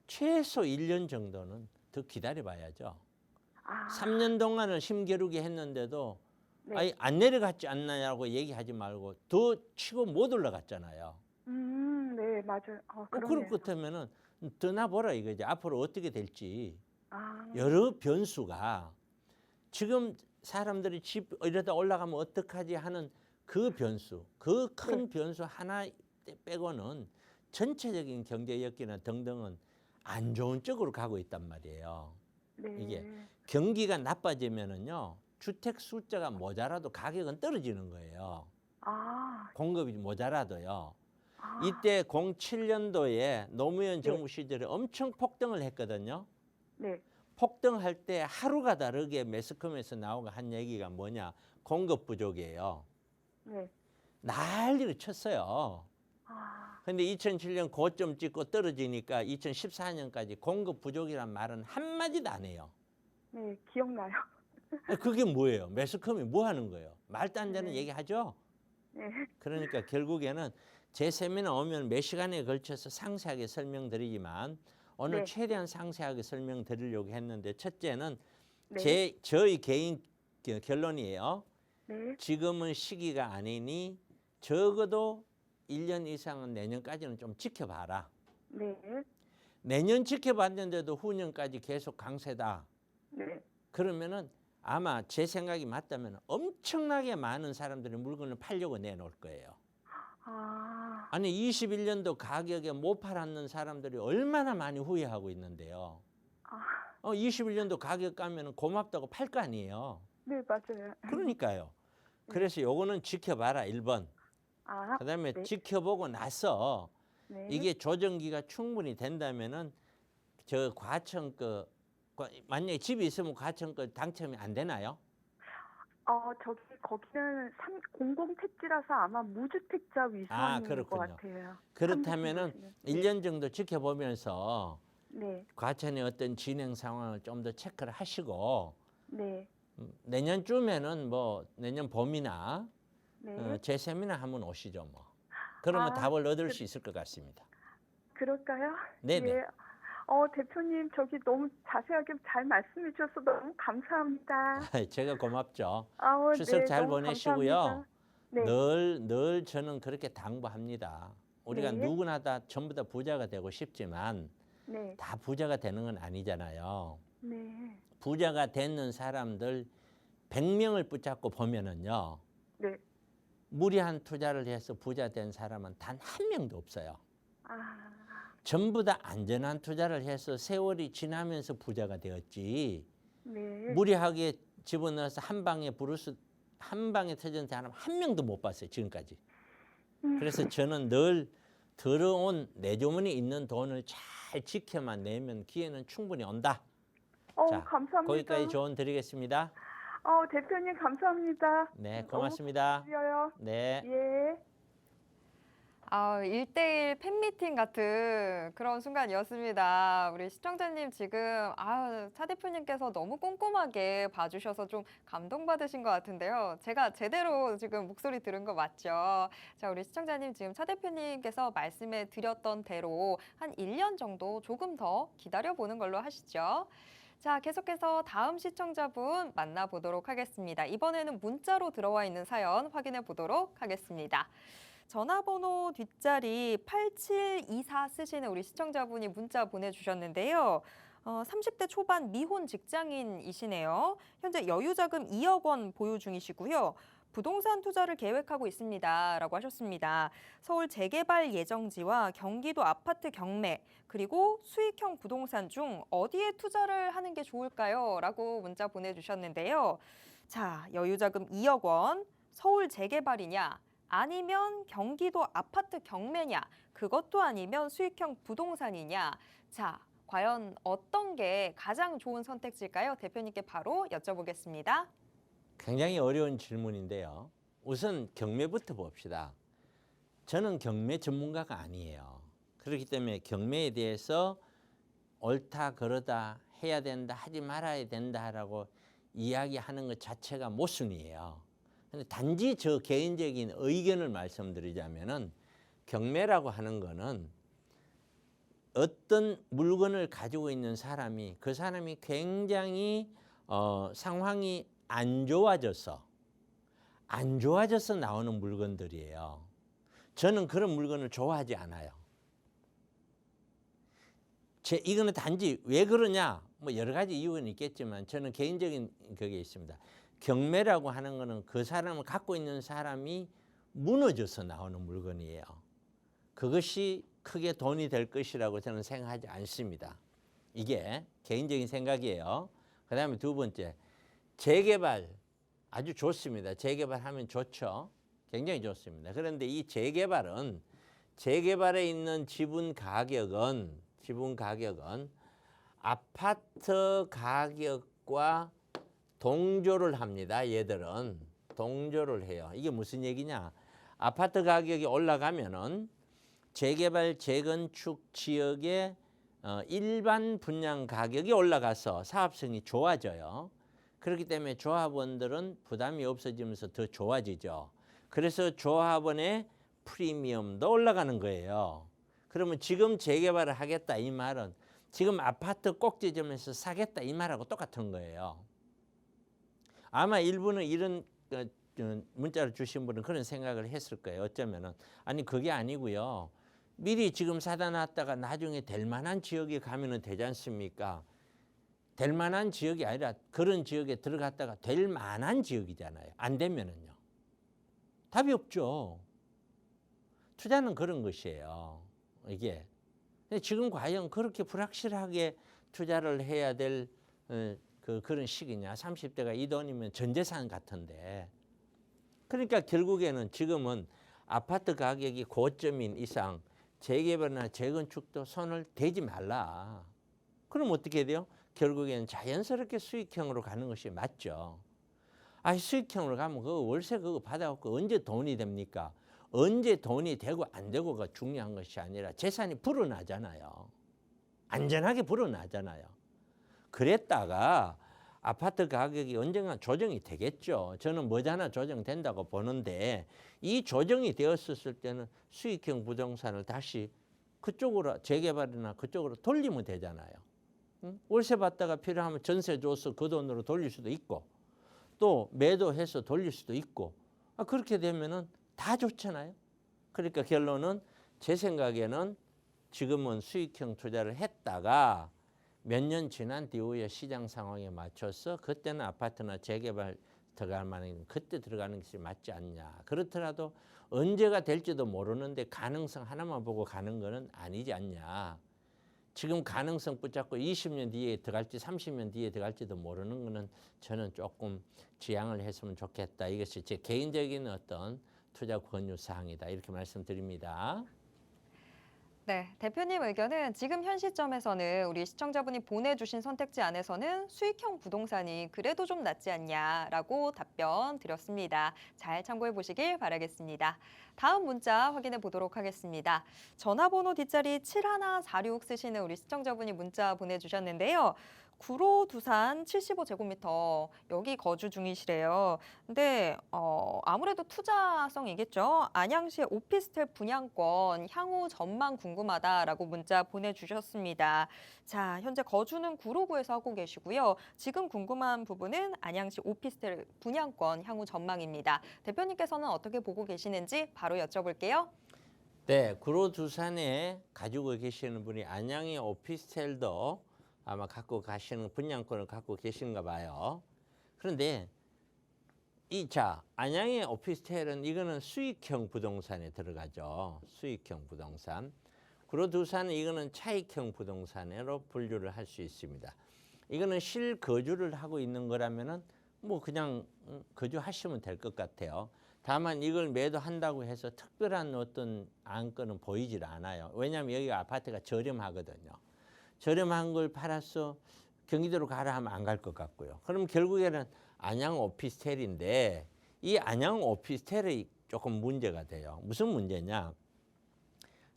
최소 1년 정도는 더 기다려 봐야죠. 아, 3년 동안은 힘겨루기 했는데도 네. 아니 안 내려갔지 않나냐고 얘기하지 말고 더 치고 못 올라갔잖아요. 네, 맞아요. 그럴 그러네요. 것 같으면은 떠나보라 이거지. 앞으로 어떻게 될지. 아, 여러 변수가 지금 사람들이 집 이러다 올라가면 어떡하지 하는 그 변수, 그 큰 변수 하나 빼고는 전체적인 경제 여건이나 등등은 안 좋은 쪽으로 가고 있단 말이에요. 네. 이게 경기가 나빠지면은요, 주택 숫자가 모자라도 가격은 떨어지는 거예요. 아, 공급이 모자라도요. 아, 이때 07년도에 노무현 정부 시절에 엄청 폭등을 했거든요. 네. 폭등할 때 하루가 다르게 매스컴에서 나오고 한 얘기가 뭐냐, 공급 부족이에요. 네. 난리를 쳤어요. 아, 근데 2007년 고점 찍고 떨어지니까 2014년까지 공급 부족이란 말은 한마디도 안 해요. 네, 기억나요. 그게 뭐예요? 매스컴이 뭐 하는 거예요? 말도 안 되는 네. 얘기하죠? 네. 그러니까 결국에는 제 세미나 오면 몇 시간에 걸쳐서 상세하게 설명드리지만 오늘 네. 최대한 상세하게 설명드리려고 했는데 첫째는 네. 저희 개인 결론이에요. 네. 지금은 시기가 아니니 적어도 1년 이상은 내년까지는 좀 지켜봐라. 네. 내년 지켜봤는데도 후년까지 계속 강세다. 네. 그러면은 아마 제 생각이 맞다면 엄청나게 많은 사람들이 물건을 팔려고 내놓을 거예요. 아, 아니 21년도 가격에 못 팔았는 사람들이 얼마나 많이 후회하고 있는데요. 21년도 가격 가면 고맙다고 팔 거 아니에요. 네, 맞아요. 그러니까요. 그래서 요거는 지켜봐라 1번. 아, 그다음에 네. 지켜보고 나서 네. 이게 조정기가 충분히 된다면은 저 과천 만약에 집이 있으면 과천 당첨이 안 되나요? 거기는 공공택지라서 아마 무주택자 위주인 것 그렇군요. 같아요. 그렇다면은 1년 정도 지켜보면서 네. 과천의 어떤 진행 상황을 좀 더 체크를 하시고 네. 내년쯤에는 뭐 내년 봄이나 네. 제 세미나 한번 오시죠 뭐. 그러면 답을 얻을 수 있을 것 같습니다. 그럴까요? 네네. 예. 대표님, 저기 너무 자세하게 잘 말씀해 주셔서 너무 감사합니다. 제가 고맙죠. 네, 추석 잘 너무 보내시고요. 감사합니다. 네. 늘 저는 그렇게 당부합니다. 우리가 네. 누구나 다 전부 다 부자가 되고 싶지만 네. 다 부자가 되는 건 아니잖아요. 네. 부자가 되는 사람들 100명을 붙잡고 보면은요. 네. 무리한 투자를 해서 부자 된 사람은 단 한 명도 없어요. 아, 전부 다 안전한 투자를 해서 세월이 지나면서 부자가 되었지. 네. 무리하게 집어넣어서 한 방에 터진 사람 한 명도 못 봤어요. 지금까지. 그래서 저는 늘 들어온 내 주머니에 있는 돈을 잘 지켜만 내면 기회는 충분히 온다. 자, 감사합니다. 거기까지 조언 드리겠습니다. 대표님 감사합니다. 네, 너무 고맙습니다. 드려요. 네. 예. 1대1 팬미팅 같은 그런 순간이었습니다. 우리 시청자님 지금 차 대표님께서 너무 꼼꼼하게 봐주셔서 좀 감동받으신 것 같은데요. 제가 제대로 지금 목소리 들은 거 맞죠? 자, 우리 시청자님 지금 차 대표님께서 말씀해 드렸던 대로 한 1년 정도 조금 더 기다려보는 걸로 하시죠. 자, 계속해서 다음 시청자분 만나보도록 하겠습니다. 이번에는 문자로 들어와 있는 사연 확인해 보도록 하겠습니다. 전화번호 뒷자리 8724 쓰시는 우리 시청자분이 문자 보내주셨는데요. 30대 초반 미혼 직장인이시네요. 현재 여유자금 2억 원 보유 중이시고요. 부동산 투자를 계획하고 있습니다. 라고 하셨습니다. 서울 재개발 예정지와 경기도 아파트 경매, 그리고 수익형 부동산 중 어디에 투자를 하는 게 좋을까요? 라고 문자 보내주셨는데요. 자, 여유자금 2억 원, 서울 재개발이냐? 아니면 경기도 아파트 경매냐, 그것도 아니면 수익형 부동산이냐. 자, 과연 어떤 게 가장 좋은 선택지일까요? 대표님께 바로 여쭤보겠습니다. 굉장히 어려운 질문인데요. 우선 경매부터 봅시다. 저는 경매 전문가가 아니에요. 그렇기 때문에 경매에 대해서 옳다 그러다 해야 된다 하지 말아야 된다라고 이야기하는 것 자체가 모순이에요. 근데 단지 저 개인적인 의견을 말씀드리자면은 경매라고 하는 거는 어떤 물건을 가지고 있는 사람이 그 사람이 굉장히 상황이 안 좋아져서 나오는 물건들이에요. 저는 그런 물건을 좋아하지 않아요. 이거는 단지 왜 그러냐? 뭐 여러 가지 이유는 있겠지만 저는 개인적인 그게 있습니다. 경매라고 하는 거는 그 사람을 갖고 있는 사람이 무너져서 나오는 물건이에요. 그것이 크게 돈이 될 것이라고 저는 생각하지 않습니다. 이게 개인적인 생각이에요. 그 다음에 두 번째, 재개발 아주 좋습니다. 재개발하면 좋죠. 굉장히 좋습니다. 그런데 이 재개발은 재개발에 있는 지분 가격은 아파트 가격과 동조를 합니다. 얘들은 동조를 해요. 이게 무슨 얘기냐? 아파트 가격이 올라가면은 재개발 재건축 지역의 일반 분양 가격이 올라가서 사업성이 좋아져요. 그렇기 때문에 조합원들은 부담이 없어지면서 더 좋아지죠. 그래서 조합원의 프리미엄도 올라가는 거예요. 그러면 지금 재개발을 하겠다 이 말은 지금 아파트 꼭지점에서 사겠다 이 말하고 똑같은 거예요. 아마 일부는 이런 문자를 주신 분은 그런 생각을 했을 거예요. 어쩌면은 아니 그게 아니고요. 미리 지금 사다 놨다가 나중에 될 만한 지역에 가면은 되지 않습니까? 될 만한 지역이 아니라 그런 지역에 들어갔다가 될 만한 지역이잖아요. 안 되면은요. 답이 없죠. 투자는 그런 것이에요. 이게. 근데 지금 과연 그렇게 불확실하게 투자를 해야 될 그런 시기냐. 30대가 이 돈이면 전 재산 같은데. 그러니까 결국에는 지금은 아파트 가격이 고점인 이상 재개발이나 재건축도 손을 대지 말라. 그럼 어떻게 돼요? 결국에는 자연스럽게 수익형으로 가는 것이 맞죠. 수익형으로 가면 그거 월세 그거 받아갖고 언제 돈이 됩니까? 언제 돈이 되고 안 되고가 중요한 것이 아니라 재산이 불어나잖아요. 안전하게 불어나잖아요. 그랬다가 아파트 가격이 언젠가 조정이 되겠죠. 저는 머지않아 조정된다고 보는데 이 조정이 되었을 때는 수익형 부동산을 다시 그쪽으로 재개발이나 그쪽으로 돌리면 되잖아요. 응? 월세 받다가 필요하면 전세 줘서 그 돈으로 돌릴 수도 있고 또 매도해서 돌릴 수도 있고 그렇게 되면은 다 좋잖아요. 그러니까 결론은 제 생각에는 지금은 수익형 투자를 했다가 몇 년 지난 뒤후에 시장 상황에 맞춰서 그때는 아파트나 재개발 들어갈 만한 그때 들어가는 것이 맞지 않냐. 그렇더라도 언제가 될지도 모르는데 가능성 하나만 보고 가는 거는 아니지 않냐. 지금 가능성 붙잡고 20년 뒤에 들어갈지 30년 뒤에 들어갈지도 모르는 거는 저는 조금 지양을 했으면 좋겠다. 이것이 제 개인적인 어떤 투자 권유 사항이다. 이렇게 말씀드립니다. 네, 대표님 의견은 지금 현 시점에서는 우리 시청자분이 보내주신 선택지 안에서는 수익형 부동산이 그래도 좀 낫지 않냐라고 답변 드렸습니다. 잘 참고해 보시길 바라겠습니다. 다음 문자 확인해 보도록 하겠습니다. 전화번호 뒷자리 7146 쓰시는 우리 시청자분이 문자 보내주셨는데요. 구로 두산 75제곱미터 여기 거주 중이시래요. 근데 아무래도 투자성이겠죠. 안양시 오피스텔 분양권 향후 전망 궁금하다라고 문자 보내주셨습니다. 자, 현재 거주는 구로구에서 하고 계시고요. 지금 궁금한 부분은 안양시 오피스텔 분양권 향후 전망입니다. 대표님께서는 어떻게 보고 계시는지 바로 여쭤볼게요. 네, 구로 두산에 가지고 계시는 분이 안양의 오피스텔도 아마 갖고 가시는 분양권을 갖고 계신가 봐요. 그런데 안양의 오피스텔은 이거는 수익형 부동산에 들어가죠. 수익형 부동산. 구로 두산은 이거는 차익형 부동산으로 분류를 할 수 있습니다. 이거는 실거주를 하고 있는 거라면은 뭐 그냥 거주하시면 될 것 같아요. 다만 이걸 매도한다고 해서 특별한 어떤 안건은 보이질 않아요. 왜냐하면 여기가 아파트가 저렴하거든요. 저렴한 걸 팔아서 경기도로 가라 하면 안 갈 것 같고요. 그럼 결국에는 안양 오피스텔인데 이 안양 오피스텔이 조금 문제가 돼요. 무슨 문제냐?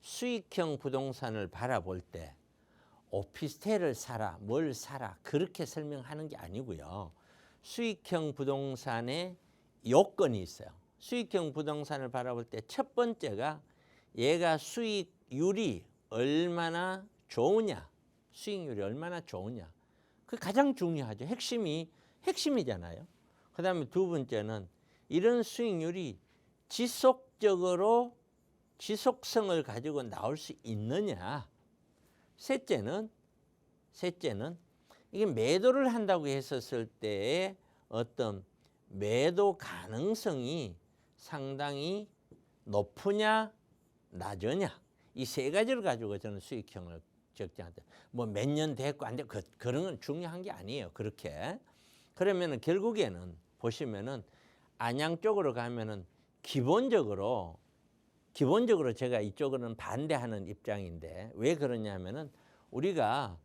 수익형 부동산을 바라볼 때 오피스텔을 사라, 뭘 사라 그렇게 설명하는 게 아니고요. 수익형 부동산에 요건이 있어요. 수익형 부동산을 바라볼 때 첫 번째가 얘가 수익률이 얼마나 좋으냐. 수익률이 얼마나 좋으냐. 그게 가장 중요하죠. 핵심이잖아요. 그 다음에 두 번째는 이런 수익률이 지속성을 가지고 나올 수 있느냐. 셋째는 이게 매도를 한다고 했었을 때의 어떤 매도 가능성이 상당히 높으냐 낮으냐. 이 세 가지를 가지고 저는 수익형을 적정한다. 뭐 몇 년 됐고 안 됐고 그런 건 중요한 게 아니에요. 그렇게. 그러면은 결국에는 보시면은 안양 쪽으로 가면은 기본적으로 제가 이쪽으로는 반대하는 입장인데 왜 그러냐면은 우리가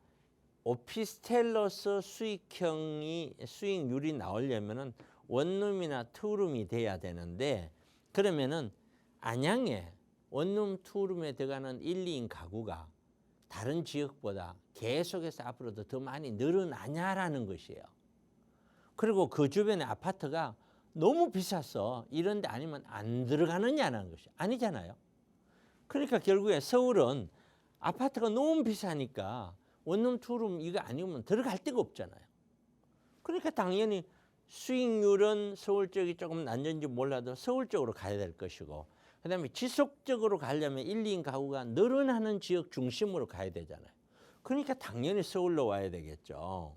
오피스텔로서 수익률이 나오려면은 원룸이나 투룸이 돼야 되는데 그러면은 안양에 원룸 투룸에 들어가는 1, 2인 가구가 다른 지역보다 계속해서 앞으로도 더 많이 늘어나냐라는 것이에요. 그리고 그 주변에 아파트가 너무 비싸서 이런 데 아니면 안 들어가느냐는 것이 아니잖아요. 그러니까 결국에 서울은 아파트가 너무 비싸니까 원룸 투룸 이거 아니면 들어갈 데가 없잖아요. 그러니까 당연히 수익률은 서울 쪽이 조금 낮은지 몰라도 서울 쪽으로 가야 될 것이고 그다음에 지속적으로 가려면 1, 2인 가구가 늘어나는 지역 중심으로 가야 되잖아요. 그러니까 당연히 서울로 와야 되겠죠.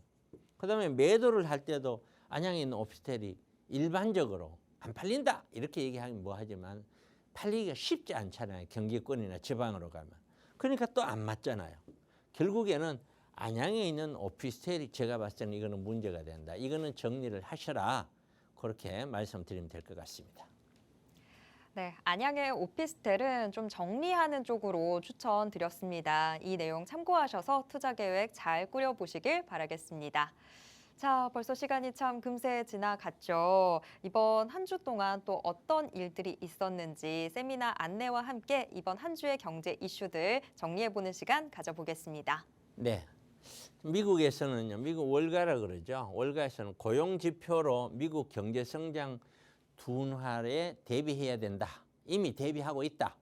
그다음에 매도를 할 때도 안양에 있는 오피스텔이 일반적으로 안 팔린다 이렇게 얘기하면 뭐하지만 팔리기가 쉽지 않잖아요. 경기권이나 지방으로 가면. 그러니까 또 안 맞잖아요. 결국에는 안양에 있는 오피스텔이 제가 봤을 때는 이거는 문제가 된다. 이거는 정리를 하셔라. 그렇게 말씀드리면 될 것 같습니다. 네, 안양의 오피스텔은 좀 정리하는 쪽으로 추천드렸습니다. 이 내용 참고하셔서 투자 계획 잘 꾸려보시길 바라겠습니다. 자, 벌써 시간이 참 금세 지나갔죠. 이번 한 주 동안 또 어떤 일들이 있었는지 세미나 안내와 함께 이번 한 주의 경제 이슈들 정리해보는 시간 가져보겠습니다. 네. 미국에서는요, 미국 월가라 그러죠. 월가에서는 고용 지표로 미국 경제 성장 둔화에 대비해야 된다. 이미 대비하고 있다.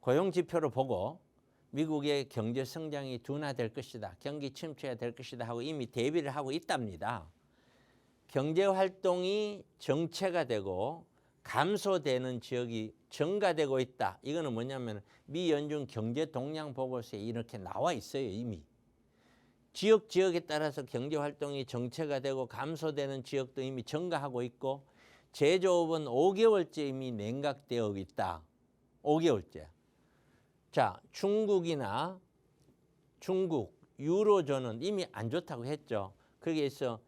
고용 지표를 보고 미국의 경제 성장이 둔화될 것이다. 경기 침체가 될 것이다 하고 이미 대비를 하고 있답니다. 경제 활동이 정체가 되고 감소되는 지역이 증가되고 있다. 이거는 뭐냐면 미 연준 경제 동향 보고서에 이렇게 나와 있어요. 이미. 지역에 따라서 경제 활동이 정체가 되고 감소되는 지역도 이미 증가하고 있고 제조업은 5개월째 이미 냉각되어 있다. 5개월째. 자, 중국, 유로존은 이미 안 좋다고 했죠. 거기에서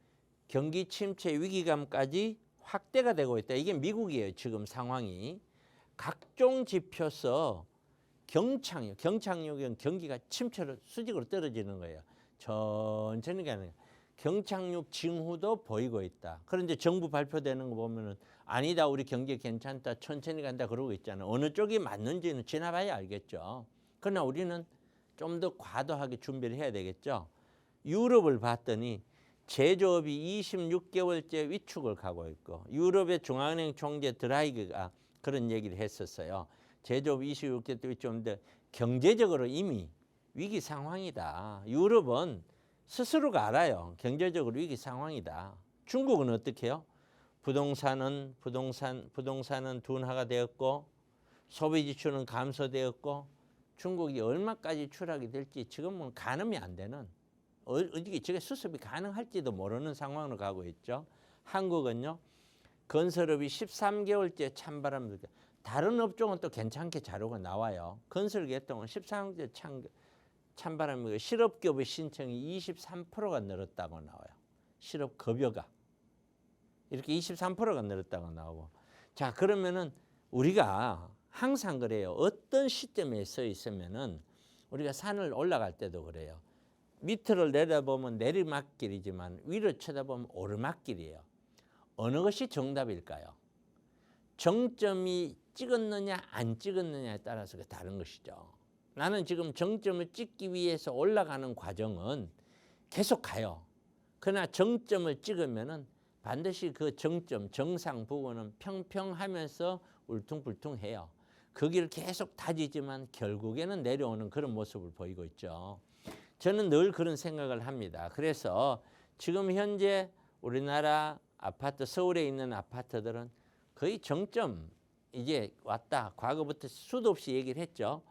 경기 침체 위기감까지 확대가 되고 있다. 이게 미국이에요. 지금 상황이. 각종 지표서 경착륙은 경기가 침체로 수직으로 떨어지는 거예요. 천천히 가는 거예요. 경착륙 징후도 보이고 있다. 그런데 정부 발표되는 거 보면은 아니다, 우리 경기 괜찮다, 천천히 간다 그러고 있잖아요. 어느 쪽이 맞는지는 지나봐야 알겠죠. 그러나 우리는 좀 더 과도하게 준비를 해야 되겠죠. 유럽을 봤더니 제조업이 26개월째 위축을 가고 있고, 유럽의 중앙은행 총재 드라이기가 그런 얘기를 했었어요. 제조업 26개월째 위축인데 경제적으로 이미 위기 상황이다. 유럽은 스스로가 알아요. 경제적으로 위기 상황이다. 중국은 어떻게 해요? 부동산은 둔화가 되었고, 소비 지출은 감소되었고, 중국이 얼마까지 추락이 될지 지금은 가늠이 안 되는, 어떻게 저게 수습이 가능할지도 모르는 상황으로 가고 있죠. 한국은요, 건설업이 13개월째 찬바람을, 다른 업종은 또 괜찮게 자료가 나와요. 건설계통은 13개월째 찬바람이고, 실업급여 신청이 23%가 늘었다고 나와요. 실업급여가 이렇게 23%가 늘었다고 나오고. 자, 그러면은 우리가 항상 그래요. 어떤 시점에 서 있으면은 우리가 산을 올라갈 때도 그래요. 밑으로 내려보면 내리막길이지만 위로 쳐다보면 오르막길이에요. 어느 것이 정답일까요? 정점이 찍었느냐 안 찍었느냐에 따라서 다른 것이죠. 나는 지금 정점을 찍기 위해서 올라가는 과정은 계속 가요. 그러나 정점을 찍으면은 반드시 그 정점, 정상 부분은 평평하면서 울퉁불퉁해요. 그 길을 계속 다지지만 결국에는 내려오는 그런 모습을 보이고 있죠. 저는 늘 그런 생각을 합니다. 그래서 지금 현재 우리나라 아파트, 서울에 있는 아파트들은 거의 정점 이제 왔다. 과거부터 수도 없이 얘기를 했죠.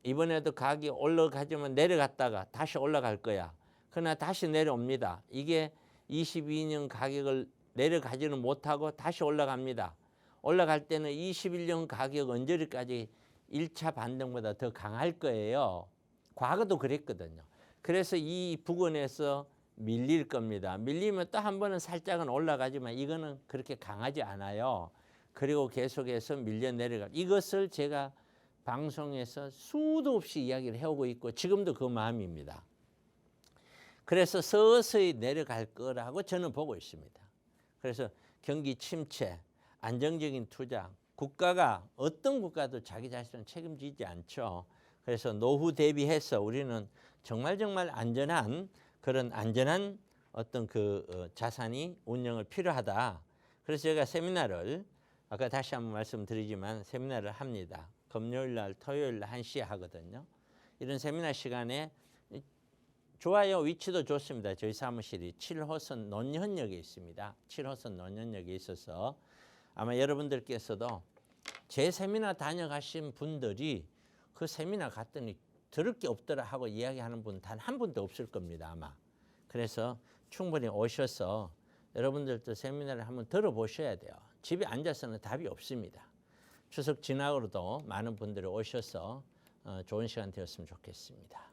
이번에도 가격이 올라가지만 내려갔다가 다시 올라갈 거야. 그러나 다시 내려옵니다. 이게 22년 가격을 내려가지는 못하고 다시 올라갑니다. 올라갈 때는 21년 가격 언저리까지 1차 반등보다 더 강할 거예요. 과거도 그랬거든요. 그래서 이 부근에서 밀릴 겁니다. 밀리면 또 한 번은 살짝은 올라가지만 이거는 그렇게 강하지 않아요. 그리고 계속해서 밀려 내려가. 이것을 제가 방송에서 수도 없이 이야기를 해오고 있고 지금도 그 마음입니다. 그래서 서서히 내려갈 거라고 저는 보고 있습니다. 그래서 경기 침체, 안정적인 투자, 국가가 어떤 국가도 자기 자신을 책임지지 않죠. 그래서 노후 대비해서 우리는 정말 안전한 그런 안전한 어떤 자산이 운영을 필요하다. 그래서 제가 세미나를 아까 다시 한번 말씀드리지만 세미나를 합니다. 금요일 날, 토요일 날 1시에 하거든요. 이런 세미나 시간에 좋아요. 위치도 좋습니다. 저희 사무실이 7호선 논현역에 있습니다. 7호선 논현역에 있어서 아마 여러분들께서도 제 세미나 다녀가신 분들이 그 세미나 갔더니 들을 게 없더라 하고 이야기하는 분 단 한 분도 없을 겁니다. 아마. 그래서 충분히 오셔서 여러분들도 세미나를 한번 들어보셔야 돼요. 집에 앉아서는 답이 없습니다. 추석 지나고도 많은 분들이 오셔서 좋은 시간 되었으면 좋겠습니다.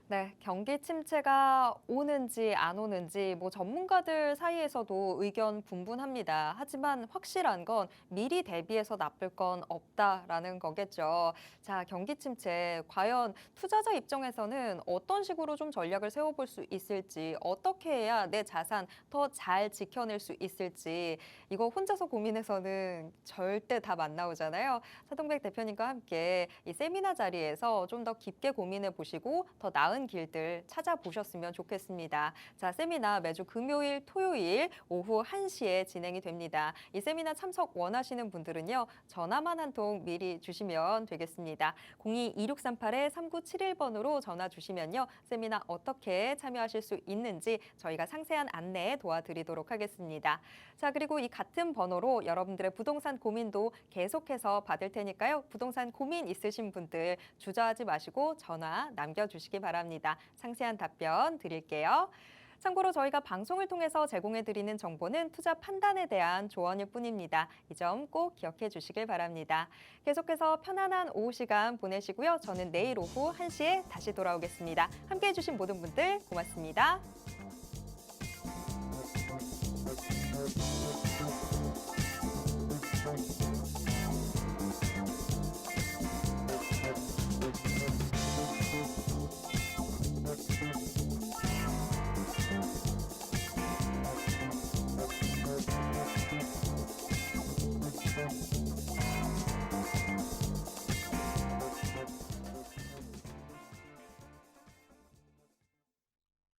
네, 경기 침체가 오는지 안 오는지 전문가들 사이에서도 의견 분분합니다. 하지만 확실한 건 미리 대비해서 나쁠 건 없다라는 거겠죠. 자, 경기 침체 과연 투자자 입장에서는 어떤 식으로 좀 전략을 세워볼 수 있을지, 어떻게 해야 내 자산 더 잘 지켜낼 수 있을지 이거 혼자서 고민해서는 절대 답 안 나오잖아요. 차동백 대표님과 함께 이 세미나 자리에서 좀 더 깊게 고민해 보시고 더 나은 길들 찾아보셨으면 좋겠습니다. 자, 세미나 매주 금요일, 토요일 오후 1시에 진행이 됩니다. 이 세미나 참석 원하시는 분들은요. 전화만 한 통 미리 주시면 되겠습니다. 02-2638-3971번으로 전화 주시면요. 세미나 어떻게 참여하실 수 있는지 저희가 상세한 안내 도와드리도록 하겠습니다. 자, 그리고 이 같은 번호로 여러분들의 부동산 고민도 계속해서 받을 테니까요. 부동산 고민 있으신 분들 주저하지 마시고 전화 남겨주시기 바랍니다. 상세한 답변 드릴게요. 참고로 저희가 방송을 통해서 제공해드리는 정보는 투자 판단에 대한 조언일 뿐입니다. 이 점 꼭 기억해 주시길 바랍니다. 계속해서 편안한 오후 시간 보내시고요. 저는 내일 오후 1시에 다시 돌아오겠습니다. 함께해 주신 모든 분들 고맙습니다. Thank you.